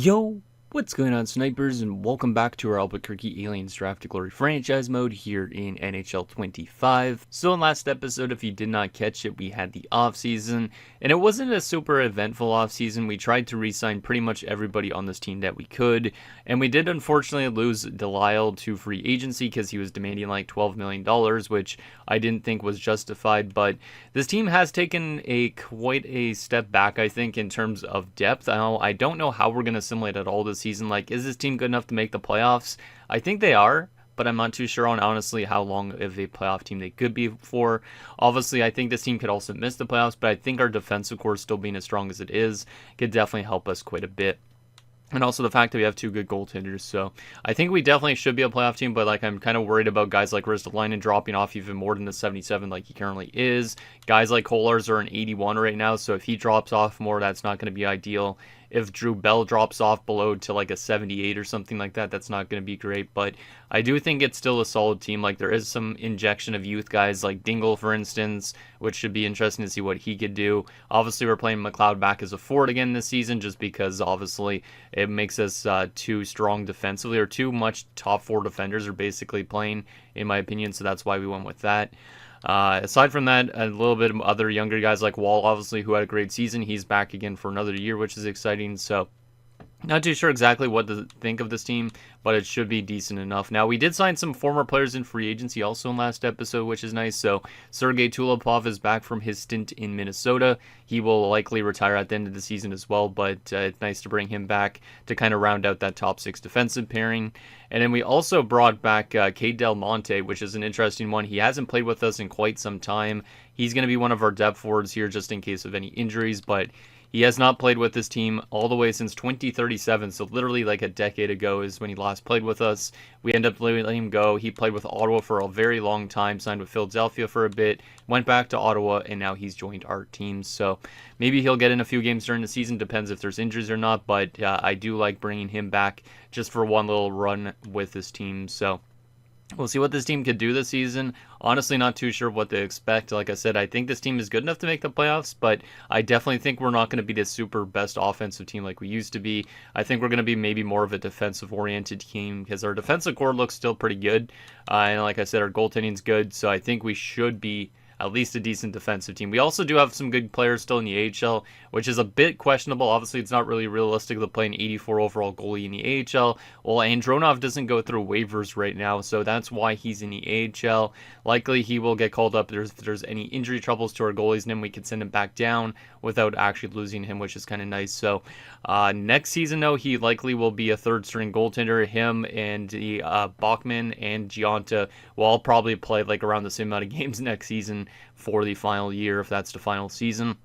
Yo, what's going on, snipers, and welcome back to our Albuquerque Aliens Draft to Glory franchise mode here in NHL 25. So in last episode, if you did not catch it, we had the offseason, and it wasn't a super eventful offseason. We tried to re-sign pretty much everybody on this team that we could, and we did unfortunately lose Delisle to free agency because he was demanding like $12 million, which I didn't think was justified, but this team has taken quite a step back, I think, in terms of depth. I don't know how we're going to assimilate at all this season. Like, is this team good enough to make the playoffs? I think they are, but I'm not too sure on honestly how long of a playoff team they could be for. Obviously, I think this team could also miss the playoffs, but I think our defensive core still being as strong as it is could definitely help us quite a bit. And also the fact that we have two good goaltenders. So I think we definitely should be a playoff team, but like I'm kind of worried about guys like Ristolainen dropping off even more than the 77 like he currently is. Guys like Kolar's are an 81 right now, so if he drops off more, that's not going to be ideal. If Drew Bell drops off below to like a 78 or something like that, that's not going to be great. But I do think it's still a solid team. Like there is some injection of youth guys like Dingle, for instance, which should be interesting to see what he could do. Obviously, we're playing McLeod back as a forward again this season just because obviously it makes us too strong defensively, or too much top four defenders are basically playing, in my opinion. So that's why we went with that. Aside from that, a little bit of other younger guys like Wall, obviously, who had a great season. He's back again for another year, which is exciting. So not too sure exactly what to think of this team, but it should be decent enough. Now, we did sign some former players in free agency also in last episode, which is nice. So Sergei Tulipov is back from his stint in Minnesota. He will likely retire at the end of the season as well, but it's nice to bring him back to kind of round out that top six defensive pairing. And then we also brought back Cade Del Monte, which is an interesting one. He hasn't played with us in quite some time. He's going to be one of our depth forwards here just in case of any injuries, but he has not played with this team all the way since 2037, so literally like a decade ago is when he last played with us. We ended up letting him go. He played with Ottawa for a very long time, signed with Philadelphia for a bit, went back to Ottawa, and now he's joined our team. So maybe he'll get in a few games during the season, depends if there's injuries or not, but I do like bringing him back just for one little run with this team. So we'll see what this team could do this season. Honestly, not too sure what to expect. Like I said, I think this team is good enough to make the playoffs, but I definitely think we're not going to be the super best offensive team like we used to be. I think we're going to be maybe more of a defensive-oriented team because our defensive core looks still pretty good. And like I said, our goaltending's good, so I think we should be at least a decent defensive team. We also do have some good players still in the AHL, which is a bit questionable. Obviously, it's not really realistic to play an 84 overall goalie in the AHL. Well, Andronov doesn't go through waivers right now, so that's why he's in the AHL. Likely, he will get called up if there's any injury troubles to our goalies, and then we can send him back down without actually losing him, which is kind of nice. So next season, though, he likely will be a third-string goaltender. Him and the Bachman and Giunta will all probably play like around the same amount of games next season for the final year, if that's the final season.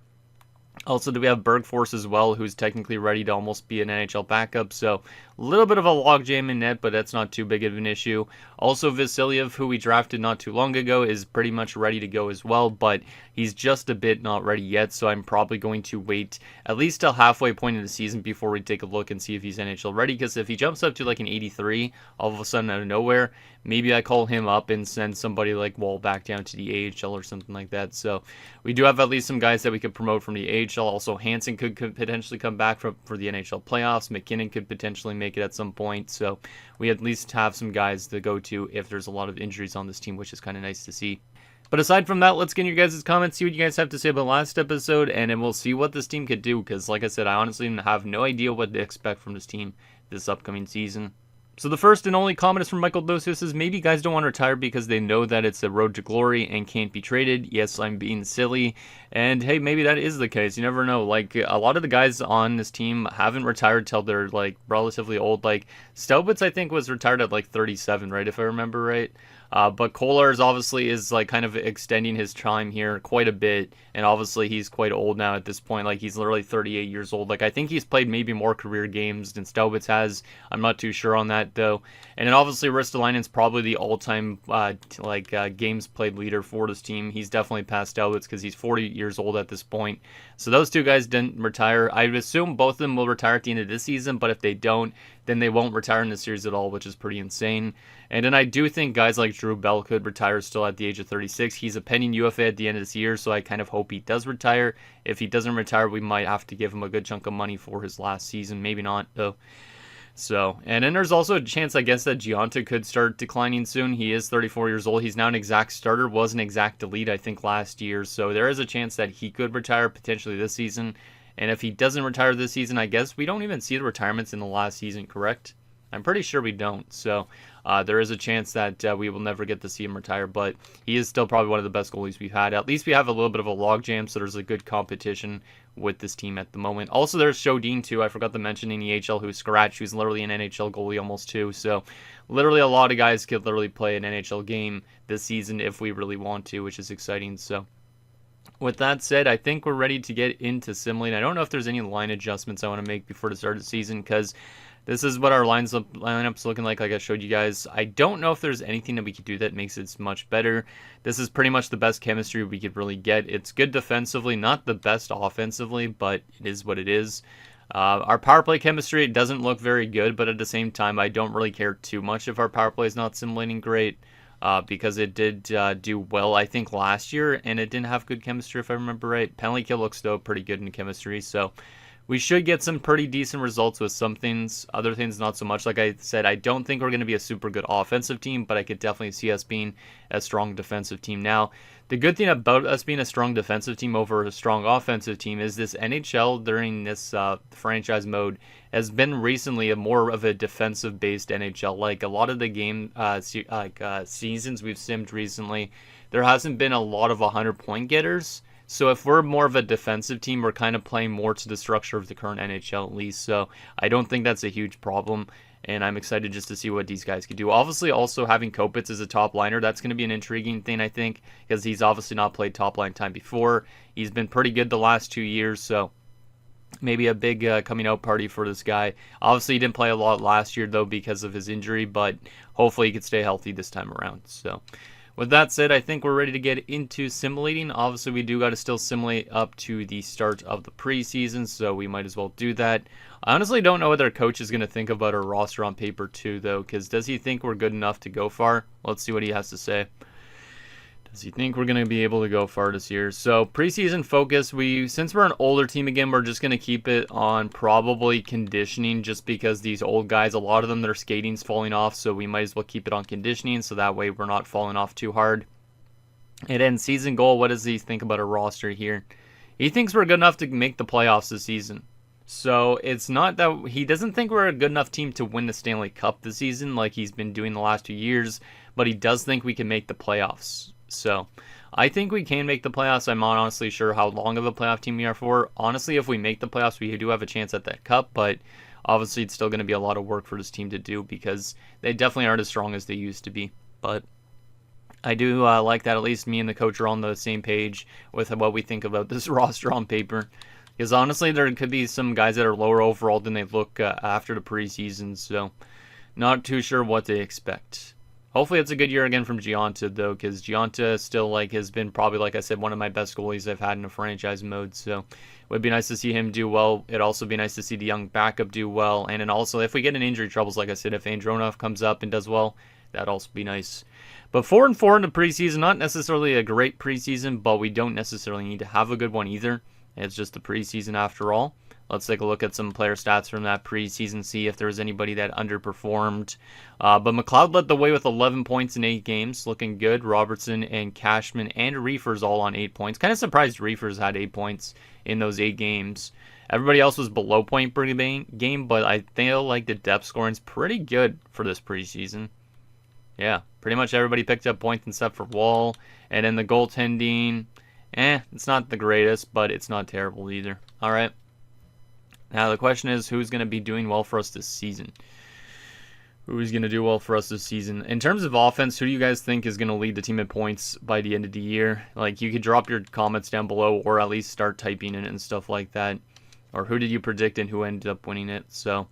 Also, do we have Bergfors as well, who's technically ready to almost be an NHL backup, so a little bit of a logjam in net, but that's not too big of an issue. Also, Vasiliev, who we drafted not too long ago, is pretty much ready to go as well, but he's just a bit not ready yet, so I'm probably going to wait at least till halfway point in the season before we take a look and see if he's NHL ready, because if he jumps up to like an 83 all of a sudden out of nowhere, maybe I call him up and send somebody like Wall back down to the AHL or something like that. So we do have at least some guys that we could promote from the AHL. Also, Hansen could potentially come back for the NHL playoffs. McKinnon could potentially make it at some point. So we at least have some guys to go to if there's a lot of injuries on this team, which is kind of nice to see. But aside from that, let's get in your guys' comments, see what you guys have to say about last episode, and then we'll see what this team could do, because like I said, I honestly have no idea what to expect from this team this upcoming season. So the first and only comment is from Michael Dosius says, maybe guys don't want to retire because they know that it's a road to glory and can't be traded. Yes, I'm being silly. And hey, maybe that is the case. You never know. Like, a lot of the guys on this team haven't retired till they're like relatively old. Like, Staubitz, I think, was retired at like 37, right? If I remember right. But Kolar obviously is like kind of extending his time here quite a bit, and obviously he's quite old now at this point. Like, he's literally 38 years old. Like, I think he's played maybe more career games than Staubitz has. I'm not too sure on that though. And then obviously Ristolainen's probably the all-time games played leader for this team. He's definitely past Staubitz because he's 40 years old at this point. So those two guys didn't retire. I would assume both of them will retire at the end of this season, but if they don't, then they won't retire in the series at all, which is pretty insane. And then I do think guys like Drew Bell could retire still at the age of 36. He's a pending UFA at the end of this year, so I kind of hope he does retire. If he doesn't retire, we might have to give him a good chunk of money for his last season. Maybe not, though. So, and then there's also a chance, I guess, that Giunta could start declining soon. He is 34 years old. He's now an exact starter, was an exact elite, I think, last year. So there is a chance that he could retire potentially this season. And if he doesn't retire this season, I guess we don't even see the retirements in the last season, correct? I'm pretty sure we don't. So there is a chance that we will never get to see him retire, but he is still probably one of the best goalies we've had. At least we have a little bit of a logjam, so there's a good competition with this team at the moment. Also, there's Shodin, too. I forgot to mention in the AHL, who's scratched, who's literally an NHL goalie almost, too. So literally a lot of guys could literally play an NHL game this season if we really want to, which is exciting. So with that said, I think we're ready to get into simulating. I don't know if there's any line adjustments I want to make before the start of the season, because this is what our lineup's looking like I showed you guys. I don't know if there's anything that we could do that makes it much better. This is pretty much the best chemistry we could really get. It's good defensively, not the best offensively, but it is what it is. Our power play chemistry, it doesn't look very good, but at the same time, I don't really care too much if our power play is not simulating great. Because it did do well, I think, last year, and it didn't have good chemistry, if I remember right. Penalty kill looks, though, pretty good in chemistry, so we should get some pretty decent results with some things. Other things, not so much. Like I said, I don't think we're going to be a super good offensive team, but I could definitely see us being a strong defensive team. Now, the good thing about us being a strong defensive team over a strong offensive team is this NHL during this franchise mode has been recently more of a defensive-based NHL. Like a lot of the game seasons we've simmed recently, there hasn't been a lot of 100-point getters. So if we're more of a defensive team, we're kind of playing more to the structure of the current NHL at least. So I don't think that's a huge problem, and I'm excited just to see what these guys could do. Obviously, also having Kopitz as a top liner, that's going to be an intriguing thing, I think, because he's obviously not played top line time before. He's been pretty good the last 2 years, so maybe a big coming out party for this guy. Obviously, he didn't play a lot last year, though, because of his injury, but hopefully he could stay healthy this time around. So with that said, I think we're ready to get into simulating. Obviously, we do got to still simulate up to the start of the preseason, so we might as well do that. I honestly don't know what our coach is going to think about our roster on paper, too, though, because does he think we're good enough to go far? Let's see what he has to say. Does he think we're going to be able to go far this year? So preseason focus, since we're an older team again, we're just going to keep it on probably conditioning, just because these old guys, a lot of them, their skating's falling off, so we might as well keep it on conditioning, so that way we're not falling off too hard. And then season goal, what does he think about our roster here? He thinks we're good enough to make the playoffs this season. So it's not that he doesn't think we're a good enough team to win the Stanley Cup this season like he's been doing the last 2 years, but he does think we can make the playoffs. So I think we can make the playoffs. I'm not honestly sure how long of a playoff team we are for. Honestly, if we make the playoffs, we do have a chance at that cup, but obviously it's still going to be a lot of work for this team to do because they definitely aren't as strong as they used to be. But I do like that at least me and the coach are on the same page with what we think about this roster on paper. Because honestly, there could be some guys that are lower overall than they look after the preseason, so not too sure what to expect. Hopefully it's a good year again from Giunta, though, because Giunta still has been probably, like I said, one of my best goalies I've had in a franchise mode. So it would be nice to see him do well. It'd also be nice to see the young backup do well. And then also, if we get in injury troubles, like I said, if Andronov comes up and does well, that'd also be nice. But 4-4 in the preseason, not necessarily a great preseason, but we don't necessarily need to have a good one either. It's just the preseason after all. Let's take a look at some player stats from that preseason, see if there was anybody that underperformed. But McLeod led the way with 11 points in 8 games, looking good. Robertson and Cashman and Reefers all on 8 points. Kind of surprised Reefers had 8 points in those 8 games. Everybody else was below point per game, but I feel like the depth scoring's pretty good for this preseason. Yeah, pretty much everybody picked up points except for Wall. And then the goaltending, it's not the greatest, but it's not terrible either. All right. Now the question is, who's going to be doing well for us this season? Who's going to do well for us this season? In terms of offense, who do you guys think is going to lead the team in points by the end of the year? Like, you could drop your comments down below or at least start typing it and stuff like that. Or who did you predict and who ended up winning it? So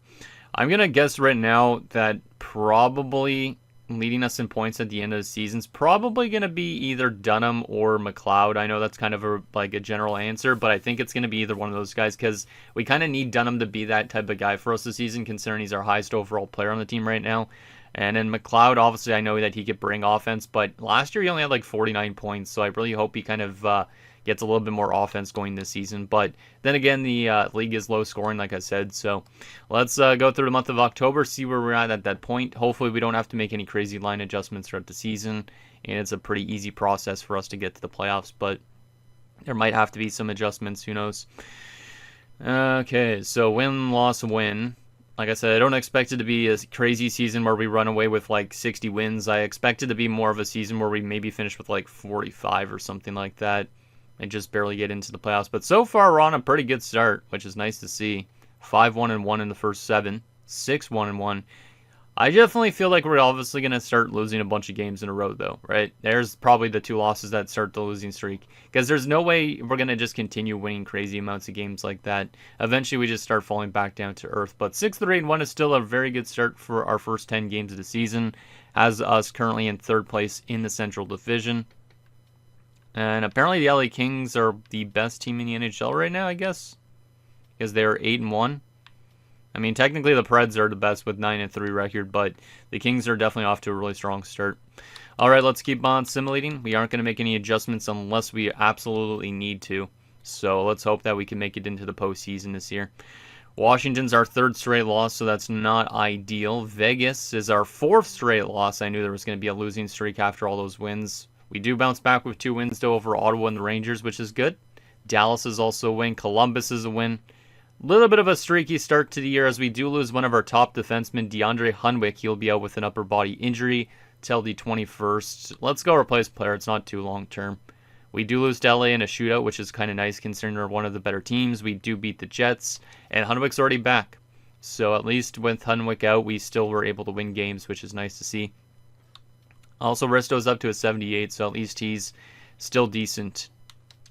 I'm going to guess right now that probably leading us in points at the end of the season is probably going to be either Dunham or McLeod. I know that's kind of a general answer, but I think it's going to be either one of those guys because we kind of need Dunham to be that type of guy for us this season, considering he's our highest overall player on the team right now. And then McLeod, obviously, I know that he could bring offense, but last year he only had like 49 points, so I really hope he kind of gets a little bit more offense going this season. But then again, the league is low scoring, like I said, so let's go through the month of October, see where we're at that point. Hopefully we don't have to make any crazy line adjustments throughout the season, and it's a pretty easy process for us to get to the playoffs, but there might have to be some adjustments, who knows. Okay, so win, loss, win. Like I said, I don't expect it to be a crazy season where we run away with like 60 wins. I expect it to be more of a season where we maybe finish with like 45 or something like that and just barely get into the playoffs. But so far, we're on a pretty good start, which is nice to see. 5-1-1 in the first 7, 6-1-1. I definitely feel like we're obviously going to start losing a bunch of games in a row, though, right? There's probably the 2 losses that start the losing streak. Because there's no way we're going to just continue winning crazy amounts of games like that. Eventually, we just start falling back down to earth. But 6-3-1 is still a very good start for our first 10 games of the season. Has us currently in 3rd place in the Central Division. And apparently the LA Kings are the best team in the NHL right now, I guess. Because they're 8-1. I mean, technically the Preds are the best with 9-3 record, but the Kings are definitely off to a really strong start. All right, let's keep on simulating. We aren't going to make any adjustments unless we absolutely need to. So let's hope that we can make it into the postseason this year. Washington's our 3rd straight loss, so that's not ideal. Vegas is our 4th straight loss. I knew there was going to be a losing streak after all those wins. We do bounce back with 2 wins, though, over Ottawa and the Rangers, which is good. Dallas is also a win. Columbus is a win. Little bit of a streaky start to the year as we do lose one of our top defensemen, DeAndre Hunwick. He'll be out with an upper body injury till the 21st. Let's go replace player. It's not too long term. We do lose to LA in a shootout, which is kind of nice considering we're one of the better teams. We do beat the Jets, and Hunwick's already back. So at least with Hunwick out, we still were able to win games, which is nice to see. Also, Risto's up to a 78, so at least he's still decent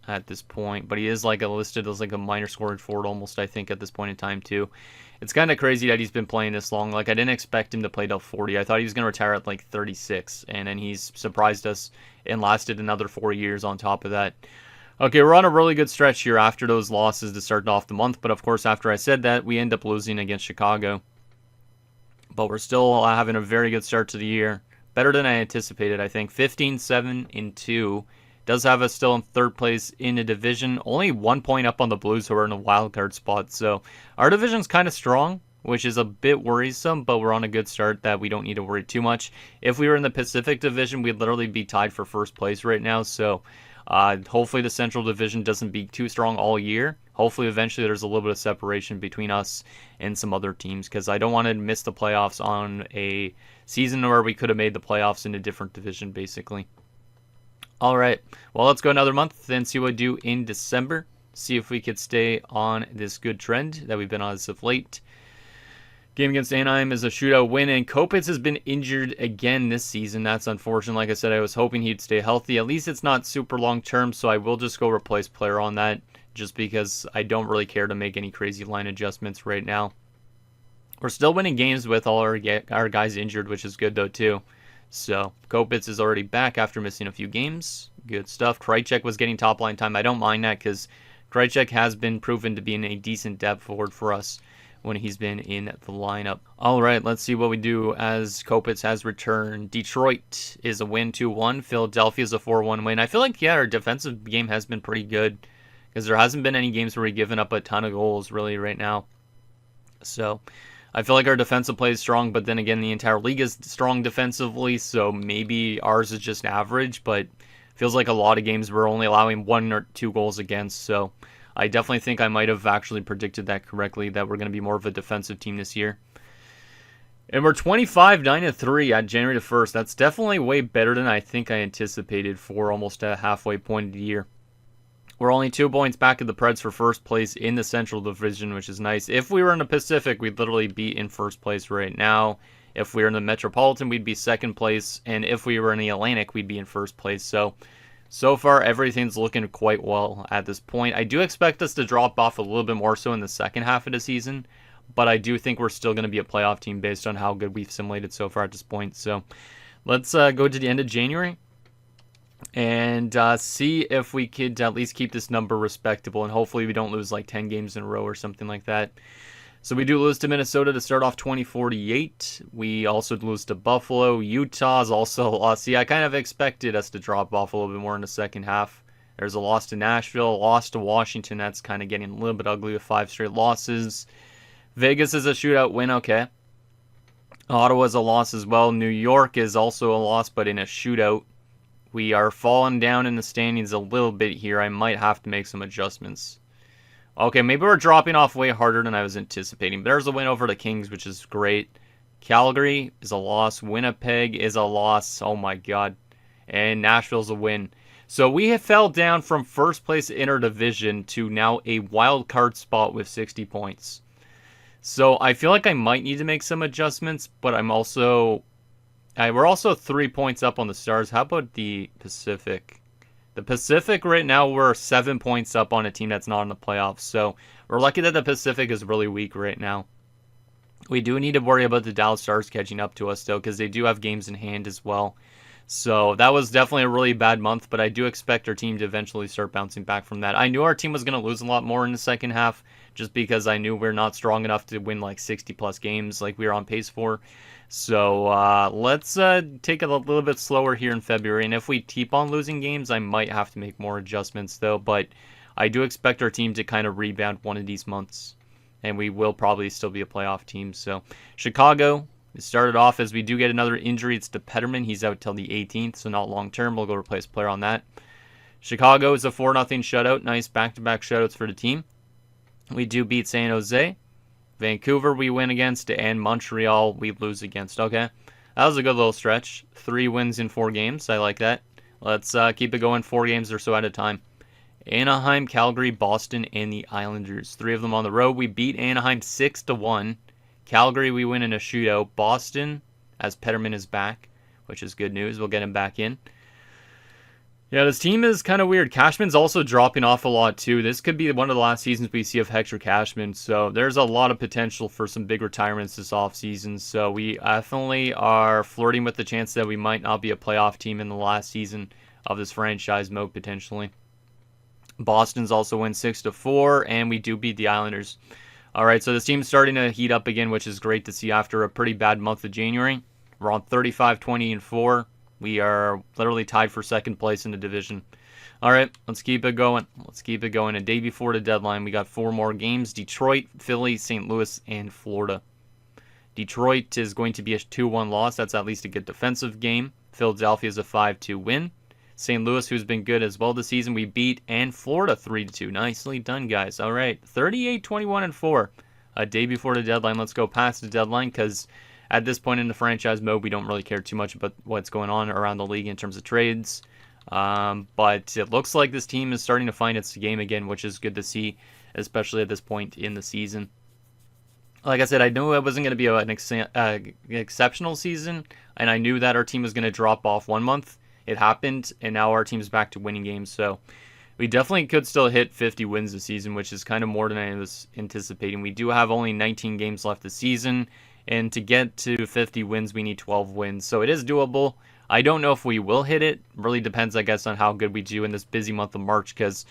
at this point, but he is like listed as like a minor scoring forward almost, I think, at this point in time too. It's kind of crazy that he's been playing this long. Like, I didn't expect him to play till 40. I thought he was going to retire at like 36, and then he's surprised us and lasted another 4 years on top of that. Okay, we're on a really good stretch here after those losses to start off the month, but of course after I said that, we end up losing against Chicago. But we're still having a very good start to the year. Better than I anticipated, I think. 15-7-2. Does have us still in 3rd place in the division. Only 1 point up on the Blues, who are in a wild card spot. So our division's kind of strong, which is a bit worrisome, but we're on a good start that we don't need to worry too much. If we were in the Pacific Division, we'd literally be tied for 1st place right now. So hopefully the Central Division doesn't be too strong all year. Hopefully eventually there's a little bit of separation between us and some other teams, because I don't want to miss the playoffs on a season where we could have made the playoffs in a different division, basically. All right, well, let's go another month and see what we do in December. See if we could stay on this good trend that we've been on as of late. Game against Anaheim is a shootout win, and Kopitz has been injured again this season. That's unfortunate. Like I said, I was hoping he'd stay healthy. At least it's not super long term, so I will just go replace player on that, just because I don't really care to make any crazy line adjustments right now. We're still winning games with all our guys injured, which is good though too. So Kopitz is already back after missing a few games. Good stuff. Krejcik was getting top line time. I don't mind that because Krejcik has been proven to be in a decent depth forward for us when he's been in the lineup. All right, let's see what we do as Kopitz has returned. Detroit is a win, 2-1. Philadelphia is a 4-1 win. I feel like, yeah, our defensive game has been pretty good because there hasn't been any games where we've given up a ton of goals really right now. So I feel like our defensive play is strong, but then again, the entire league is strong defensively, so maybe ours is just average, but feels like a lot of games we're only allowing 1 or 2 goals against, so I definitely think I might have actually predicted that correctly, that we're going to be more of a defensive team this year. And we're 25-9-3 at January the 1st. That's definitely way better than I think I anticipated for almost a halfway point of the year. We're only 2 points back of the Preds for 1st place in the Central Division, which is nice. If we were in the Pacific, we'd literally be in 1st place right now. If we were in the Metropolitan, we'd be 2nd place. And if we were in the Atlantic, we'd be in 1st place. So far, everything's looking quite well at this point. I do expect us to drop off a little bit more so in the second half of the season. But I do think we're still going to be a playoff team based on how good we've simulated so far at this point. So Let's go to the end of January and see if we could at least keep this number respectable, and hopefully we don't lose like 10 games in a row or something like that. So we do lose to Minnesota to start off 2048. We also lose to Buffalo. Utah's also a loss. See, I kind of expected us to drop off a little bit more in the second half. There's a loss to Nashville, a loss to Washington. That's kind of getting a little bit ugly with 5 straight losses. Vegas is a shootout win, okay. Ottawa's a loss as well. New York is also a loss, but in a shootout. We are falling down in the standings a little bit here. I might have to make some adjustments. Okay, maybe we're dropping off way harder than I was anticipating. There's a win over the Kings, which is great. Calgary is a loss. Winnipeg is a loss. Oh my god. And Nashville's a win. So we have fell down from first place in our division to now a wild card spot with 60 points. So I feel like I might need to make some adjustments, but we're also 3 points up on the Stars. How about the Pacific? The Pacific right now, we're 7 points up on a team that's not in the playoffs. So we're lucky that the Pacific is really weak right now. We do need to worry about the Dallas Stars catching up to us, though, because they do have games in hand as well. So that was definitely a really bad month, but I do expect our team to eventually start bouncing back from that. I knew our team was going to lose a lot more in the second half, just because I knew we're not strong enough to win like 60-plus games like we were on pace for. So let's take it a little bit slower here in February. And if we keep on losing games, I might have to make more adjustments, though. But I do expect our team to kind of rebound one of these months. And we will probably still be a playoff team. So Chicago, it started off as we do get another injury. It's to Petterman. He's out till the 18th, so not long term. We'll go replace player on that. Chicago is a 4-0 shutout. Nice back-to-back shutouts for the team. We do beat San Jose. Vancouver we win against, and Montreal we lose against. Okay, that was a good little stretch. 3 wins in 4 games. I like that. Let's keep it going 4 games or so at a time. Anaheim, Calgary, Boston, and the Islanders. 3 of them on the road. We beat Anaheim 6-1. Calgary we win in a shootout. Boston, as Petterman is back, which is good news. We'll get him back in. Yeah, this team is kind of weird. Cashman's also dropping off a lot, too. This could be one of the last seasons we see of Hector Cashman, so there's a lot of potential for some big retirements this offseason. So we definitely are flirting with the chance that we might not be a playoff team in the last season of this franchise mode, potentially. Boston's also win 6-4, and we do beat the Islanders. All right, so this team's starting to heat up again, which is great to see after a pretty bad month of January. We're on 35-20-4. We are literally tied for second place in the division. All right, let's keep it going. Let's keep it going. A day before the deadline, we got 4 more games. Detroit, Philly, St. Louis, and Florida. Detroit is going to be a 2-1 loss. That's at least a good defensive game. Philadelphia is a 5-2 win. St. Louis, who's been good as well this season, we beat. And Florida 3-2. Nicely done, guys. All right, 38-21-4. A day before the deadline. Let's go past the deadline because at this point in the franchise mode, we don't really care too much about what's going on around the league in terms of trades. But it looks like this team is starting to find its game again, which is good to see, especially at this point in the season. Like I said, I knew it wasn't going to be an exceptional season, and I knew that our team was going to drop off one month. It happened, and now our team's back to winning games. So we definitely could still hit 50 wins this season, which is kind of more than I was anticipating. We do have only 19 games left this season. And to get to 50 wins, we need 12 wins. So it is doable. I don't know if we will hit it. Really depends, I guess, on how good we do in this busy month of March. Because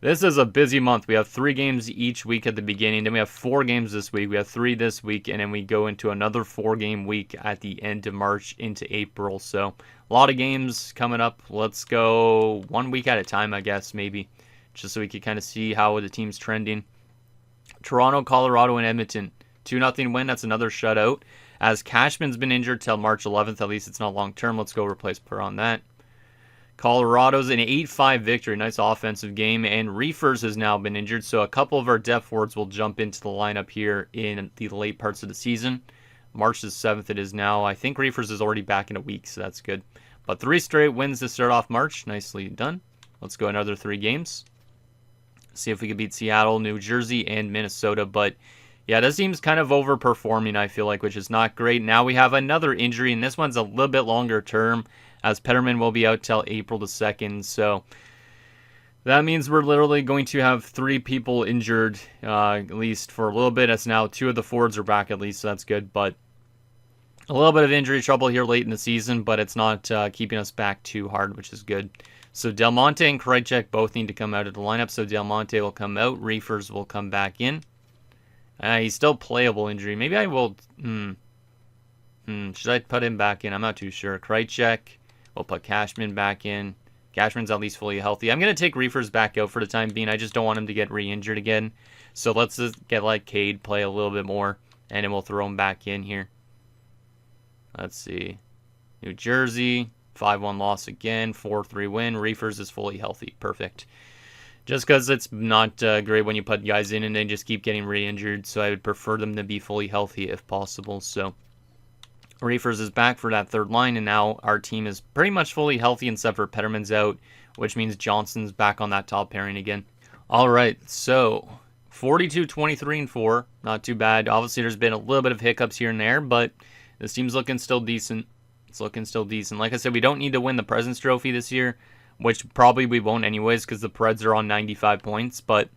this is a busy month. We have 3 games each week at the beginning. Then we have 4 games this week. We have 3 this week. And then we go into another 4-game week at the end of March into April. So a lot of games coming up. Let's go 1 week at a time, I guess, maybe. Just so we can kind of see how the team's trending. Toronto, Colorado, and Edmonton. 2-0 win. That's another shutout. As Cashman's been injured till March 11th, at least it's not long term. Let's go replace player on that. Colorado's an 8-5 victory. Nice offensive game. And Reefers has now been injured, so a couple of our depth forwards will jump into the lineup here in the late parts of the season. March the 7th it is now. I think Reefers is already back in a week, so that's good. But 3 straight wins to start off March. Nicely done. Let's go another 3 games. See if we can beat Seattle, New Jersey, and Minnesota. But yeah, this team's kind of overperforming, I feel like, which is not great. Now we have another injury, and this one's a little bit longer term, as Petterman will be out till April the 2nd. So that means we're literally going to have 3 people injured, at least for a little bit. As now 2 of the forwards are back at least, so that's good. But A little bit of injury trouble here late in the season, but it's not keeping us back too hard, which is good. So Del Monte and Krejcik both need to come out of the lineup. So Del Monte will come out. Reefers will come back in. He's still playable injury. Maybe I will... Should I put him back in? I'm not too sure. Krejcik. We'll put Cashman back in. Cashman's at least fully healthy. I'm going to take Reefers back out for the time being. I just don't want him to get re-injured again. So let's just get like Cade play a little bit more. And then we'll throw him back in here. Let's see. New Jersey. 5-1 loss again. 4-3 win. Reefers is fully healthy. Perfect. Just because it's not great when you put guys in and they just keep getting re-injured. So I would prefer them to be fully healthy if possible. So Reefers is back for that third line. And now our team is pretty much fully healthy except for Petterman's out. Which means Johnson's back on that top pairing again. Alright, so 42, 23, and 4. Not too bad. Obviously there's been a little bit of hiccups here and there. But this team's looking still decent. It's looking still decent. Like I said, we don't need to win the President's Trophy this year, which probably we won't anyways because the Preds are on 95 points. But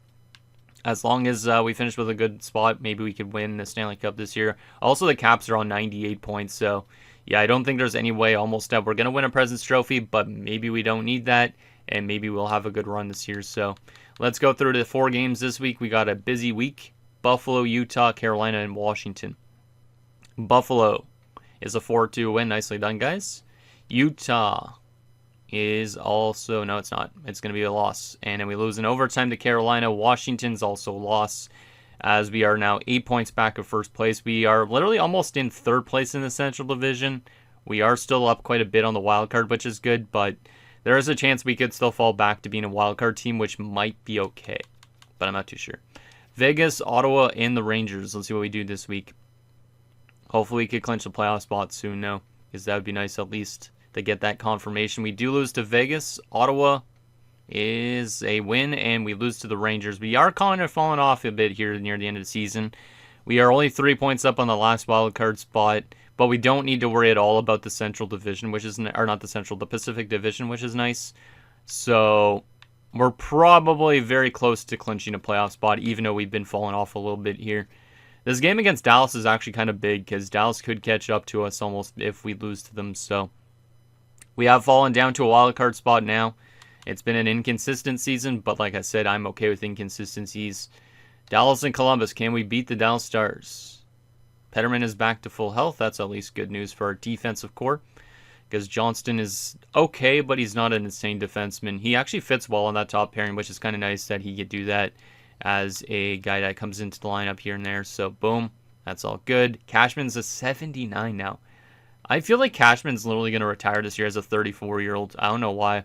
as long as we finish with a good spot, maybe we could win the Stanley Cup this year. Also, the Caps are on 98 points. So, yeah, I don't think there's any way almost that we're going to win a President's Trophy, but maybe we don't need that, and maybe we'll have a good run this year. So let's go through the 4 games this week. We got a busy week. Buffalo, Utah, Carolina, and Washington. Buffalo is a 4-2 win. Nicely done, guys. Utah is also... No, it's not. It's going to be a loss. And then we lose in overtime to Carolina. Washington's also a loss, as we are now 8 points back of first place. We are literally almost in third place in the Central Division. We are still up quite a bit on the wild card, which is good, but there is a chance we could still fall back to being a wild card team, which might be okay, but I'm not too sure. Vegas, Ottawa, and the Rangers. Let's see what we do this week. Hopefully we could clinch the playoff spot soon now, because that would be nice at least to get that confirmation. We do lose to Vegas. Ottawa is a win, and we lose to the Rangers. We are kind of falling off a bit here near the end of the season. We are only 3 points up on the last wild card spot, but we don't need to worry at all about the Central Division, which is, or not the Central, the Pacific Division, which is nice. So we're probably very close to clinching a playoff spot, even though we've been falling off a little bit here. This game against Dallas is actually kind of big because Dallas could catch up to us almost if we lose to them. So we have fallen down to a wild card spot now. It's been an inconsistent season, but like I said, I'm okay with inconsistencies. Dallas and Columbus, can we beat the Dallas Stars? Petterman is back to full health. That's at least good news for our defensive core, because Johnston is okay, but he's not an insane defenseman. He actually fits well on that top pairing, which is kind of nice that he could do that as a guy that comes into the lineup here and there. So boom, that's all good. Cashman's a 79 now. I feel like Cashman's literally going to retire this year as a 34-year-old. I don't know why.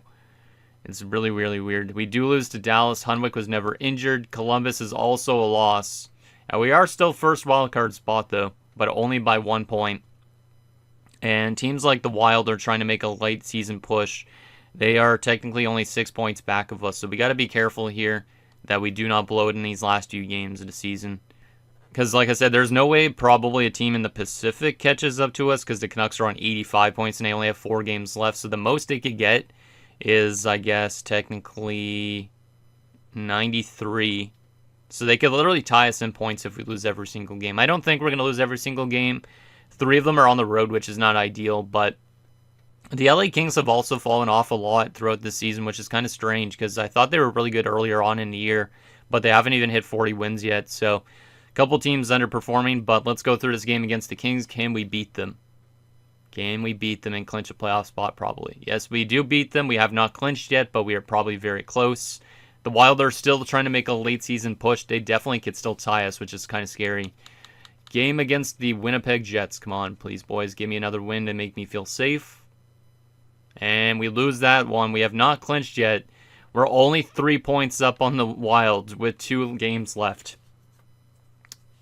It's really, really weird. We do lose to Dallas. Hunwick was never injured. Columbus is also a loss. And we are still first wildcard spot, though, but only by 1 point. And teams like the Wild are trying to make a late season push. They are technically only 6 points back of us, so we got to be careful here that we do not blow it in these last few games of the season. Because, like I said, there's no way probably a team in the Pacific catches up to us, because the Canucks are on 85 points and they only have 4 games left. So the most they could get is, I guess, technically 93. So they could literally tie us in points if we lose every single game. I don't think we're going to lose every single game. 3 of them are on the road, which is not ideal, but the LA Kings have also fallen off a lot throughout the season, which is kind of strange because I thought they were really good earlier on in the year, but they haven't even hit 40 wins yet. So a couple teams underperforming, but let's go through this game against the Kings. Can we beat them? Can we beat them and clinch a playoff spot? Probably. Yes, we do beat them. We have not clinched yet, but we are probably very close. The Wild are still trying to make a late season push. They definitely could still tie us, which is kind of scary. Game against the Winnipeg Jets. Come on, please, boys. Give me another win to make me feel safe. And we lose that one. We have not clinched yet. We're only 3 points up on the Wild with 2 games left.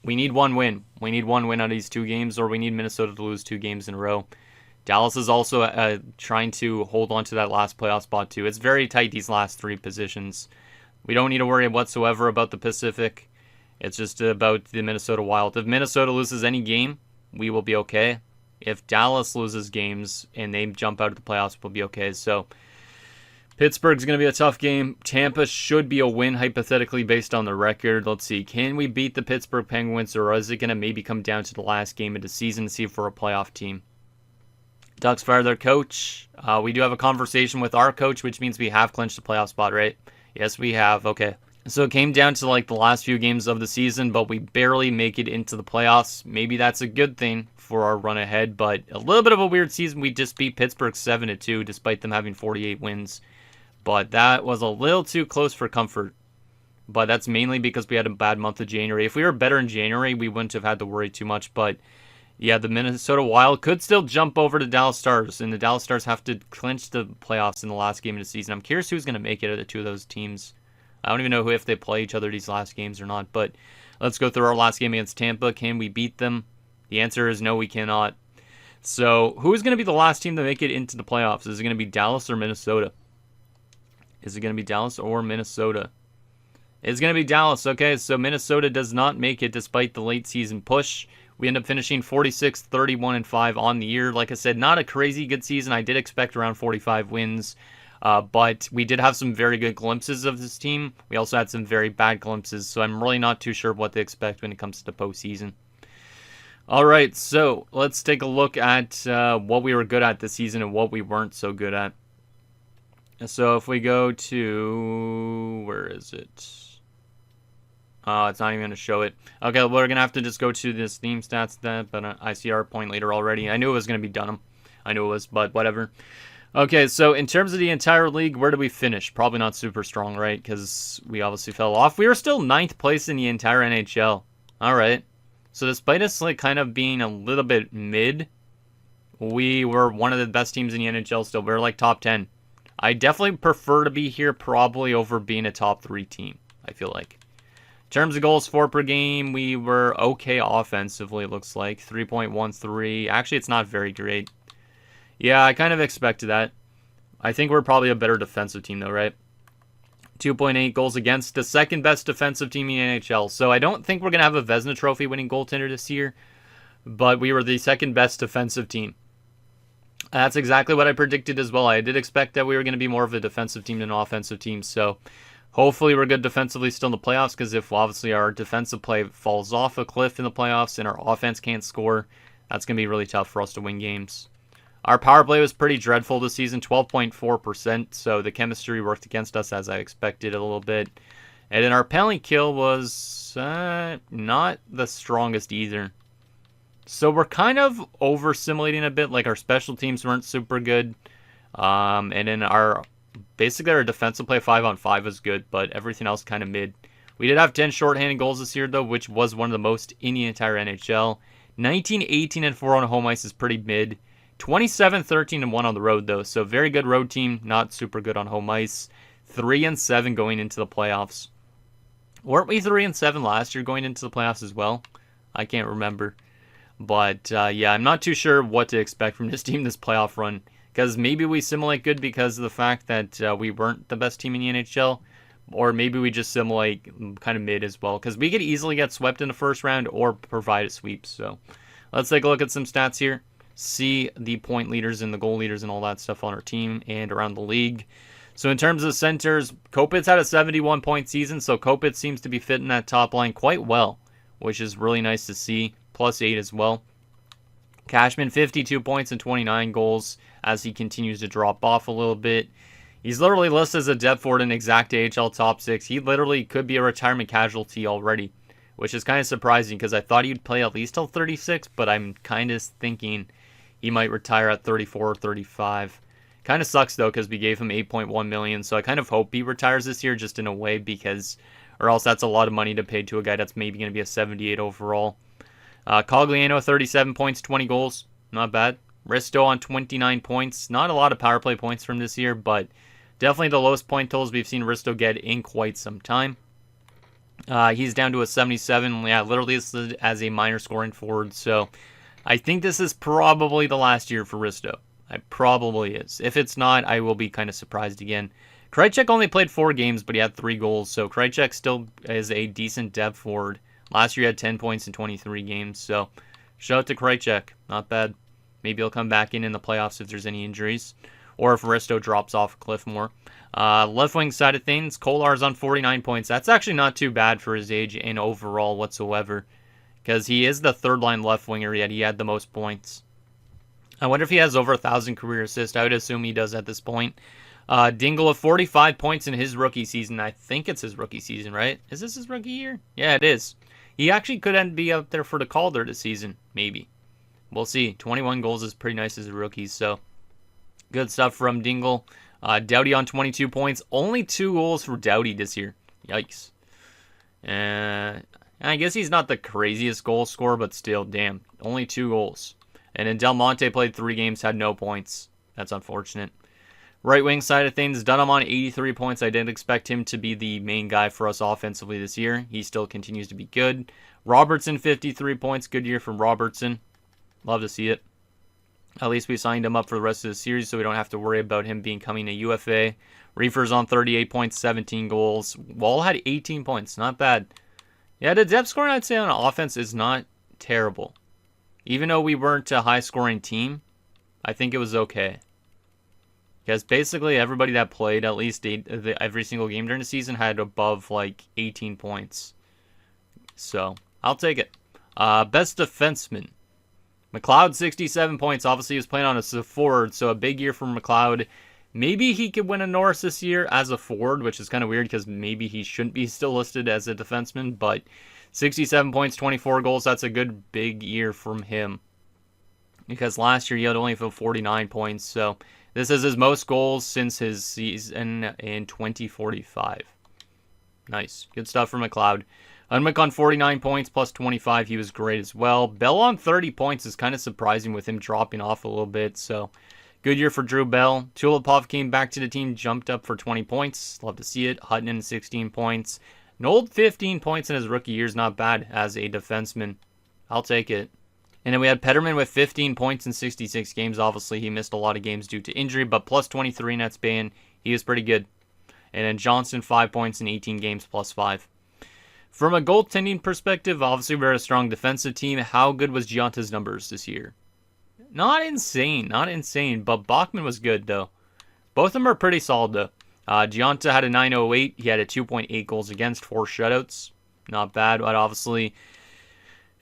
We need 1 win. We need 1 win out of these 2 games, or we need Minnesota to lose 2 games in a row. Dallas is also trying to hold on to that last playoff spot, too. It's very tight, these last 3 positions. We don't need to worry whatsoever about the Pacific. It's just about the Minnesota Wild. If Minnesota loses any game, we will be okay. If Dallas loses games and they jump out of the playoffs, we'll be okay. So Pittsburgh's going to be a tough game. Tampa should be a win, hypothetically, based on the record. Let's see. Can we beat the Pittsburgh Penguins, or is it going to maybe come down to the last game of the season to see if we're a playoff team? Ducks fire their coach. We do have a conversation with our coach, which means we have clinched the playoff spot, right? Yes, we have. Okay. So it came down to like the last few games of the season, but we barely make it into the playoffs. Maybe that's a good thing for our run ahead, but a little bit of a weird season. We just beat Pittsburgh 7-2, despite them having 48 wins. But that was a little too close for comfort. But that's mainly because we had a bad month of January. If we were better in January, we wouldn't have had to worry too much. But yeah, the Minnesota Wild could still jump over the Dallas Stars, and the Dallas Stars have to clinch the playoffs in the last game of the season. I'm curious who's going to make it of the two of those teams. I don't even know if they play each other these last games or not. But let's go through our last game against Tampa. Can we beat them? The answer is no, we cannot. So who's going to be the last team to make it into the playoffs? Is it going to be Dallas or Minnesota? Is it going to be Dallas or Minnesota? It's going to be Dallas. Okay, so Minnesota does not make it despite the late season push. We end up finishing 46, 31, and 5 on the year. Like I said, not a crazy good season. I did expect around 45 wins, but we did have some very good glimpses of this team. We also had some very bad glimpses, so I'm really not too sure what to expect when it comes to the postseason. All right, so let's take a look at what we were good at this season and what we weren't so good at. So if we go to, where is it? It's not even going to show it. Okay, we're going to have to just go to this theme stats then, but I see our point leader already. I knew it was going to be Dunham. I knew it was, but whatever. Okay, so in terms of the entire league, where did we finish? Probably not super strong, right? Because we obviously fell off. We were still 9th place in the entire NHL. All right. So despite us like kind of being a little bit mid, we were one of the best teams in the NHL still. We were like top 10. I definitely prefer to be here probably over being a top 3 team, I feel like. In terms of goals for per game, we were okay offensively, it looks like. 3.13. Actually, it's not very great. Yeah, I kind of expected that. I think we're probably a better defensive team, though, right? 2.8 goals against, the second best defensive team in the NHL. So I don't think we're going to have a Vezina Trophy winning goaltender this year, but we were the second best defensive team. That's exactly what I predicted as well. I did expect that we were going to be more of a defensive team than an offensive team, so hopefully we're good defensively still in the playoffs, because if obviously our defensive play falls off a cliff in the playoffs and our offense can't score, that's going to be really tough for us to win games. Our power play was pretty dreadful this season, 12.4%, so the chemistry worked against us as I expected a little bit. And then our penalty kill was not the strongest either. So we're kind of over-simulating a bit, like our special teams weren't super good. And then basically our defensive play 5-on-5 was good, but everything else kind of mid. We did have 10 shorthanded goals this year, though, which was one of the most in the entire NHL. 19, 18, and 4 on home ice is pretty mid. 27, 13, and 1 on the road, though. So very good road team, not super good on home ice. 3-7 going into the playoffs. Weren't we 3-7 last year going into the playoffs as well? I can't remember. But yeah, I'm not too sure what to expect from this team this playoff run. Because maybe we simulate good because of the fact that we weren't the best team in the NHL. Or maybe we just simulate kind of mid as well. Because we could easily get swept in the first round or provide a sweep. So let's take a look at some stats here. See the point leaders and the goal leaders and all that stuff on our team and around the league. So in terms of centers, Kopitz had a 71-point season. So Kopitz seems to be fitting that top line quite well, which is really nice to see. +8 as well. Cashman, 52 points and 29 goals as he continues to drop off a little bit. He's literally listed as a depth forward in exact AHL top 6. He literally could be a retirement casualty already, which is kind of surprising because I thought he'd play at least till 36, but I'm kind of thinking he might retire at 34 or 35. Kind of sucks though because we gave him $8.1 million, so I kind of hope he retires this year just in a way because, or else that's a lot of money to pay to a guy that's maybe going to be a 78 overall. Cogliano, 37 points, 20 goals. Not bad. Risto on 29 points. Not a lot of power play points from this year, but definitely the lowest point totals we've seen Risto get in quite some time. He's down to a 77. Yeah, literally listed as a minor scoring forward. So I think this is probably the last year for Risto. It probably is. If it's not, I will be kind of surprised again. Krejcik only played 4 games, but he had 3 goals. So Krejcik still is a decent depth forward. Last year he had 10 points in 23 games. So shout out to Krejcik. Not bad. Maybe he'll come back in the playoffs if there's any injuries. or if Risto drops off a cliff more. Left wing side of things, Kolar's on 49 points. That's actually not too bad for his age in overall whatsoever, because he is the third line left winger, yet he had the most points. I wonder if he has over 1,000 career assists. I would assume he does at this point. Dingle with 45 points in his rookie season. I think it's his rookie season, right? Is this his rookie year? Yeah, it is. He actually could be up there for the Calder this season, maybe. We'll see. 21 goals is pretty nice as a rookie, so good stuff from Dingle. Doughty on 22 points. Only 2 goals for Doughty this year. Yikes. I guess he's not the craziest goal scorer, but still, damn. Only 2 goals. And then Del Monte played 3 games, had no points. That's unfortunate. Right wing side of things, Dunham on 83 points. I didn't expect him to be the main guy for us offensively this year. He still continues to be good. Robertson, 53 points. Good year from Robertson. Love to see it. At least we signed him up for the rest of the series, so we don't have to worry about him becoming a UFA. Reefer's on 38 points, 17 goals. Wall had 18 points. Not bad. Yeah, the depth scoring, I'd say, on offense is not terrible. Even though we weren't a high-scoring team, I think it was okay. Because basically everybody that played at least every single game during the season had above, 18 points. So, I'll take it. Best defenseman. McLeod, 67 points. Obviously, he was playing on a forward, so a big year for McLeod. Maybe he could win a Norris this year as a forward, which is kind of weird because maybe he shouldn't be still listed as a defenseman, but 67 points, 24 goals, that's a good big year from him. Because last year he had only 49 points, so this is his most goals since his season in 2045. Nice. Good stuff for McLeod. Unmick on 49 points plus 25. He was great as well. Bell on 30 points is kind of surprising with him dropping off a little bit. So, good year for Drew Bell. Tulipov came back to the team, jumped up for 20 points. Love to see it. Hutton 16 points. Nold 15 points in his rookie year is not bad as a defenseman. I'll take it. And then we had Petterman with 15 points in 66 games. Obviously, he missed a lot of games due to injury, but plus 23 in that span. He was pretty good. And then Johnson, 5 points in 18 games plus 5. From a goaltending perspective, obviously we're a strong defensive team. How good was Gianta's numbers this year? Not insane, but Bachman was good, though. Both of them are pretty solid, though. Gianta had a 908. He had a 2.8 goals against, 4 shutouts. Not bad, but obviously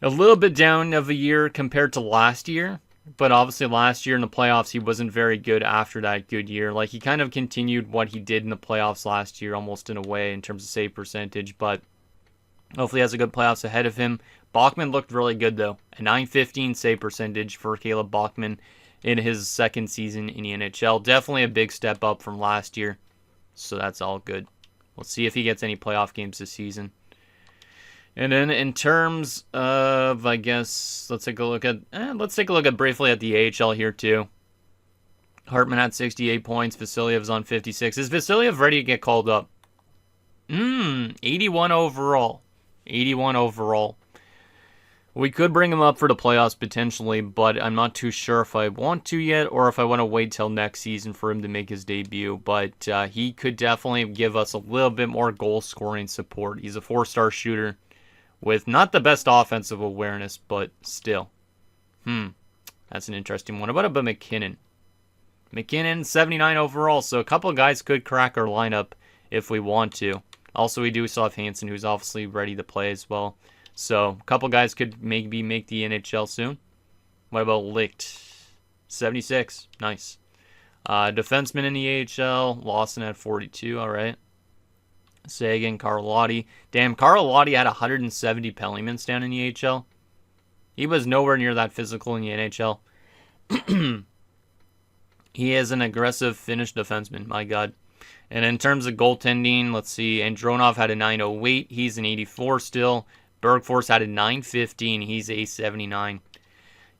a little bit down of a year compared to last year. But obviously last year in the playoffs, he wasn't very good after that good year. He kind of continued what he did in the playoffs last year, almost in a way, in terms of save percentage, but hopefully he has a good playoffs ahead of him. Bachman looked really good, though. A 915 save percentage for Caleb Bachman in his second season in the NHL. Definitely a big step up from last year. So that's all good. We'll see if he gets any playoff games this season. And then in terms of, I guess, let's take a look at briefly at the AHL here, too. Hartman had 68 points. Vasilyev's on 56. Is Vasilyev ready to get called up? 81 overall. 81 overall. We could bring him up for the playoffs potentially, but I'm not too sure if I want to yet or if I want to wait till next season for him to make his debut. But he could definitely give us a little bit more goal scoring support. He's a 4-star shooter with not the best offensive awareness, but still. That's an interesting one. What about McKinnon? McKinnon, 79 overall, so a couple of guys could crack our lineup if we want to. Also, we do still have Hansen, who's obviously ready to play as well. So, a couple guys could maybe make the NHL soon. What about Licht? 76. Nice. Defenseman in the AHL. Lawson at 42. All right. Sagan, Carlotti. Damn, Carlotti had 170 penalty minutes down in the AHL. He was nowhere near that physical in the NHL. He is an aggressive Finnish defenseman. My God. And in terms of goaltending, let's see. Andronov had a 908. He's an 84 still. Bergfors had a 915. He's a 79.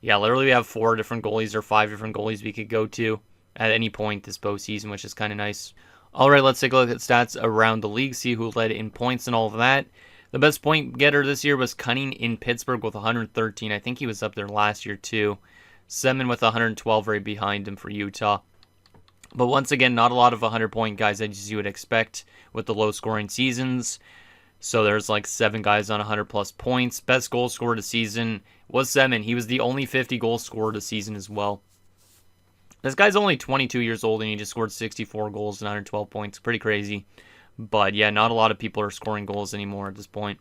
Yeah, literally we have 4 different goalies or 5 different goalies we could go to at any point this postseason, which is kind of nice. All right, let's take a look at stats around the league, see who led in points and all of that. The best point getter this year was Cunning in Pittsburgh with 113. I think he was up there last year too. Semin with 112 right behind him for Utah. But once again, not a lot of 100-point guys as you would expect with the low-scoring seasons. So there's 7 guys on 100-plus points. Best goal scorer this season was Semin. He was the only 50-goal scorer this season as well. This guy's only 22 years old and he just scored 64 goals and 112 points. Pretty crazy. But yeah, not a lot of people are scoring goals anymore at this point.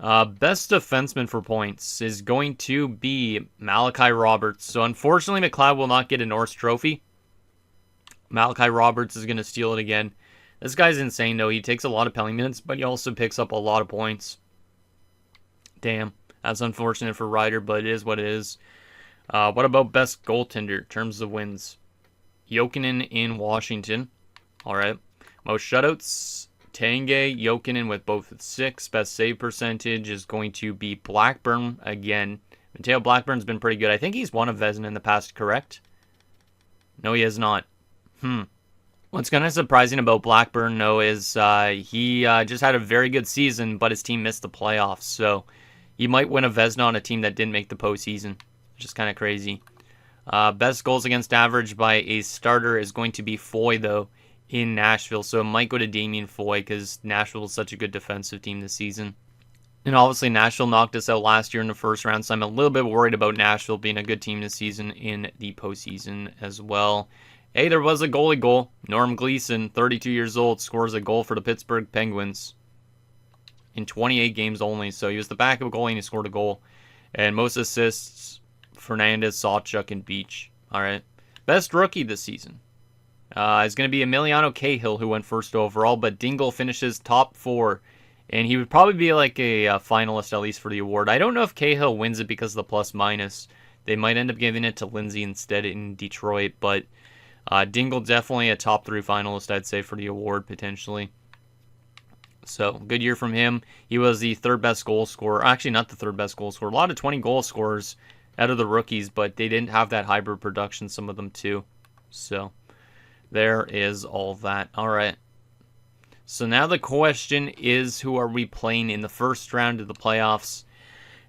Best defenseman for points is going to be Malachi Roberts. So unfortunately, McLeod will not get a Norris Trophy. Malachi Roberts is going to steal it again. This guy's insane, though. He takes a lot of penalty minutes, but he also picks up a lot of points. Damn. That's unfortunate for Ryder, but it is what it is. What about best goaltender in terms of wins? Jokinen in Washington. All right. Most shutouts, Tanguay, Jokinen with both at 6. Best save percentage is going to be Blackburn again. Mateo Blackburn's been pretty good. I think he's won a Vezina in the past, correct? No, he has not. What's kind of surprising about Blackburn, though, is he just had a very good season, but his team missed the playoffs. So he might win a Vezina on a team that didn't make the postseason, which is kind of crazy. Best goals against average by a starter is going to be Foy, though, in Nashville. So it might go to Damien Foy because Nashville is such a good defensive team this season. And obviously Nashville knocked us out last year in the first round, so I'm a little bit worried about Nashville being a good team this season in the postseason as well. Hey, there was a goalie goal. Norm Gleason, 32 years old, scores a goal for the Pittsburgh Penguins in 28 games only. So he was the backup goalie and he scored a goal. And most assists, Fernandez, Sawchuk, and Beach. All right. Best rookie this season is going to be Emiliano Cahill, who went first overall, but Dingle finishes top 4. And he would probably be like a finalist, at least for the award. I don't know if Cahill wins it because of the plus-minus. They might end up giving it to Lindsay instead in Detroit. But Dingle definitely a top 3 finalist, I'd say, for the award, potentially. So, good year from him. He was the 3rd best goal scorer. Actually, not the 3rd best goal scorer. A lot of 20 goal scorers out of the rookies, but they didn't have that hybrid production, some of them too. So, there is all that. All right. So now the question is, who are we playing in the first round of the playoffs?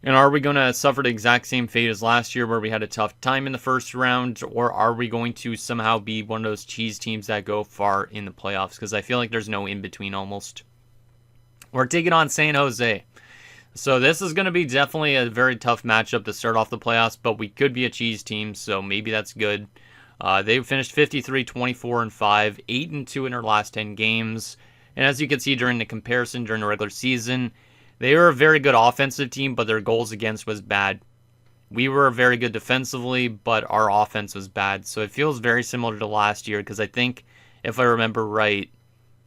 And are we going to suffer the exact same fate as last year where we had a tough time in the first round? Or are we going to somehow be one of those cheese teams that go far in the playoffs? Because I feel like there's no in-between almost. We're taking on San Jose. So this is going to be definitely a very tough matchup to start off the playoffs. But we could be a cheese team, so maybe that's good. They finished 53, 24, and 5, 8 and 2 in their last 10 games. And as you can see during the comparison during the regular season, they were a very good offensive team, but their goals against was bad. We were very good defensively, but our offense was bad. So it feels very similar to last year because I think, if I remember right,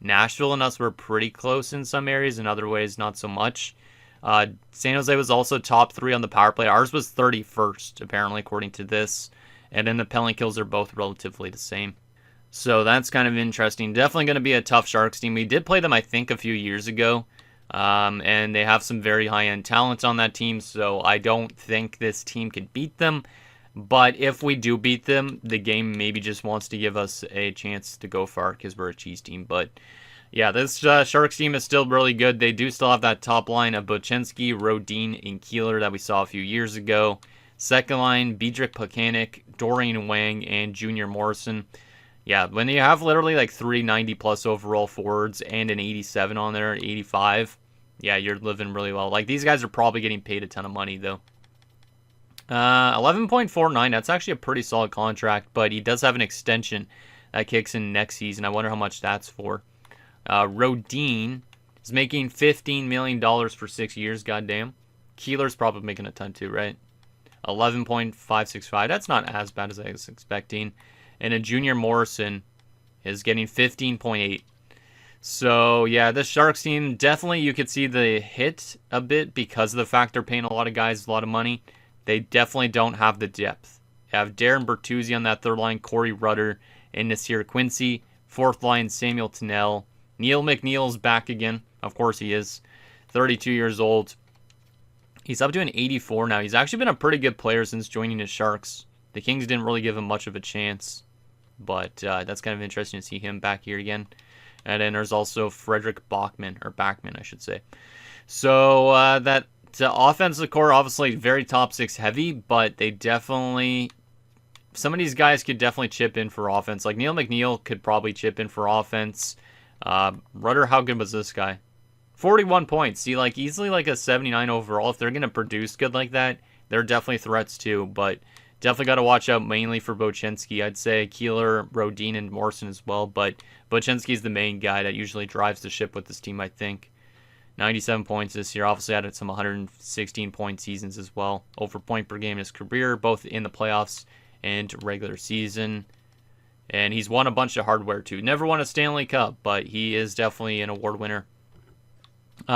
Nashville and us were pretty close in some areas, in other ways not so much. San Jose was also top 3 on the power play. Ours was 31st, apparently, according to this. And then the penalty kills are both relatively the same. So that's kind of interesting. Definitely going to be a tough Sharks team. We did play them, I think, a few years ago. And they have some very high-end talent on that team. So I don't think this team could beat them. But if we do beat them, the game maybe just wants to give us a chance to go far because we're a cheese team. But yeah, this Sharks team is still really good. They do still have that top line of Bochenski, Rodin, and Keeler that we saw a few years ago. Second line, Biedrich Plekanec, Dorian Wang, and Junior Morrison. Yeah, when you have literally like 3 90-plus overall forwards and an 87 on there, 85, yeah, you're living really well. Like, these guys are probably getting paid a ton of money, though. 11.49, that's actually a pretty solid contract, but he does have an extension that kicks in next season. I wonder how much that's for. Rodin is making $15 million for 6 years, goddamn. Keeler's probably making a ton too, right? 11.565, that's not as bad as I was expecting. And a Junior Morrison is getting 15.8. So, yeah, the Sharks team, definitely you could see the hit a bit because of the fact they're paying a lot of guys a lot of money. They definitely don't have the depth. You have Darren Bertuzzi on that third line, Corey Rudder, and Nasir Quincy. Fourth line, Samuel Tunnell. Neil McNeil's back again. Of course he is. 32 years old. He's up to an 84 now. He's actually been a pretty good player since joining the Sharks. The Kings didn't really give him much of a chance. But that's kind of interesting to see him back here again. And then there's also Frederick Bachman, or Backman, I should say. So that offensive core, obviously very top 6 heavy, but they definitely, some of these guys could definitely chip in for offense. Like Neil McNeil could probably chip in for offense. Rudder, how good was this guy? 41 points. See, like easily like a 79 overall. If they're going to produce good like that, they're definitely threats too. But Definitely got to watch out mainly for Bochenski. I'd say Keeler, Rodin, and Morrison as well, but Bochenski's the main guy that usually drives the ship with this team, I think. 97 points this year. Obviously had some 116-point seasons as well. Over point per game in his career, both in the playoffs and regular season. And he's won a bunch of hardware too. Never won a Stanley Cup, but he is definitely an award winner.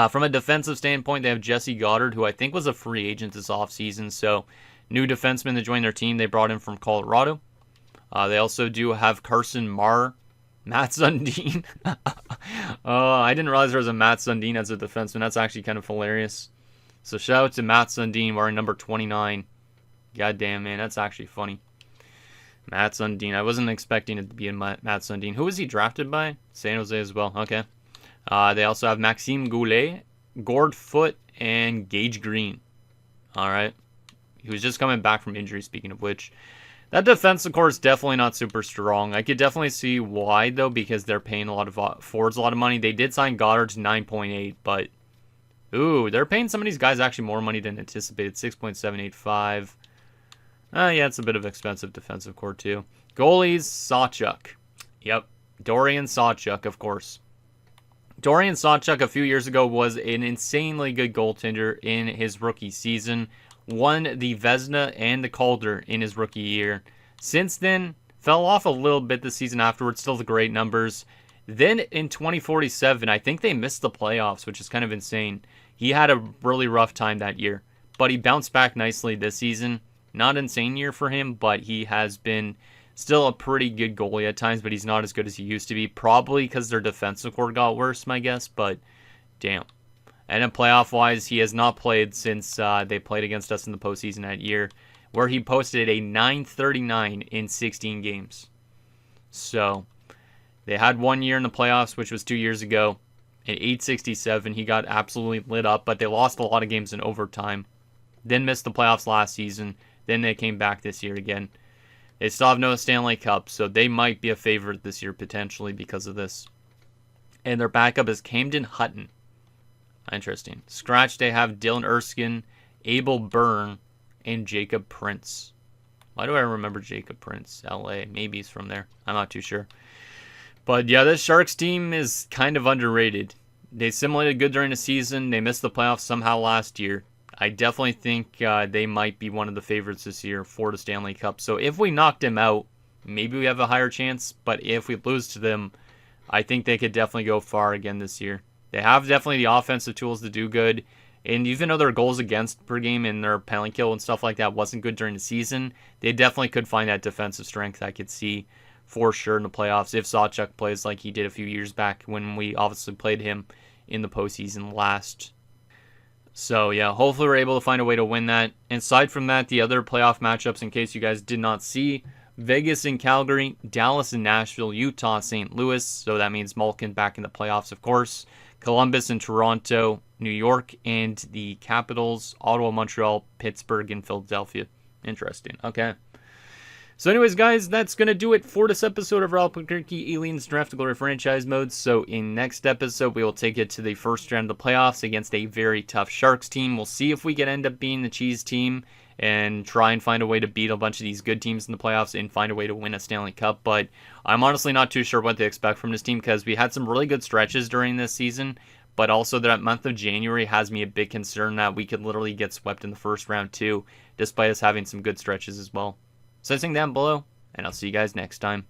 From a defensive standpoint, they have Jesse Goddard, who I think was a free agent this offseason. So, new defenseman to join their team. They brought in from Colorado. They also do have Carson Marr, Matt Sundin. I didn't realize there was a Matt Sundin as a defenseman. That's actually kind of hilarious. So, shout out to Matt Sundin wearing number 29. Goddamn, man, that's actually funny. Matt Sundin. I wasn't expecting it to be in Matt Sundin. Who was he drafted by? San Jose as well. Okay. They also have Maxime Goulet, Gord Foote, and Gage Green. All right. He was just coming back from injury, speaking of which. That defensive core is definitely not super strong. I could definitely see why, though, because they're paying a lot of forwards a lot of money. They did sign Goddard to 9.8, but ooh, they're paying some of these guys actually more money than anticipated. 6.785. Yeah, it's a bit of expensive defensive core, too. Goalies, Sawchuk. Yep, Dorian Sawchuk, of course. Dorian Sawchuk a few years ago was an insanely good goaltender in his rookie season. Won the Vezina and the Calder in his rookie year. Since then, fell off a little bit the season afterwards. Still the great numbers. Then in 2047, I think they missed the playoffs, which is kind of insane. He had a really rough time that year, but he bounced back nicely this season. Not an insane year for him, but he has been still a pretty good goalie at times, but he's not as good as he used to be. Probably because their defensive core got worse, my guess, but damn. And then playoff-wise, he has not played since they played against us in the postseason that year, where he posted a .939 in 16 games. So, they had 1 year in the playoffs, which was 2 years ago. At .867, he got absolutely lit up, but they lost a lot of games in overtime. Then missed the playoffs last season. Then they came back this year again. They still have no Stanley Cup, so they might be a favorite this year potentially because of this. And their backup is Camden Hutton. Interesting. Scratch, they have Dylan Erskine, Abel Byrne, and Jacob Prince. Why do I remember Jacob Prince? LA. Maybe he's from there. I'm not too sure. But yeah, this Sharks team is kind of underrated. They simulated good during the season. They missed the playoffs somehow last year. I definitely think they might be one of the favorites this year for the Stanley Cup. So if we knock them out, maybe we have a higher chance. But if we lose to them, I think they could definitely go far again this year. They have definitely the offensive tools to do good. And even though their goals against per game and their penalty kill and stuff like that wasn't good during the season, they definitely could find that defensive strength I could see for sure in the playoffs if Sawchuk plays like he did a few years back when we obviously played him in the postseason last. So, yeah, hopefully we're able to find a way to win that. And aside from that, the other playoff matchups, in case you guys did not see, Vegas and Calgary, Dallas and Nashville, Utah, St. Louis. So that means Malkin back in the playoffs, of course. Columbus and Toronto, New York and the Capitals, Ottawa, Montreal, Pittsburgh, and Philadelphia. Interesting. Okay. So anyways, guys, that's going to do it for this episode of Albuquerque Aliens Draft Glory Franchise Mode. So in next episode, we will take it to the first round of the playoffs against a very tough Sharks team. We'll see if we can end up being the cheese team and try and find a way to beat a bunch of these good teams in the playoffs and find a way to win a Stanley Cup. But I'm honestly not too sure what to expect from this team because we had some really good stretches during this season. But also that month of January has me a big concern that we could literally get swept in the first round too, despite us having some good stretches as well. So, down below, and I'll see you guys next time.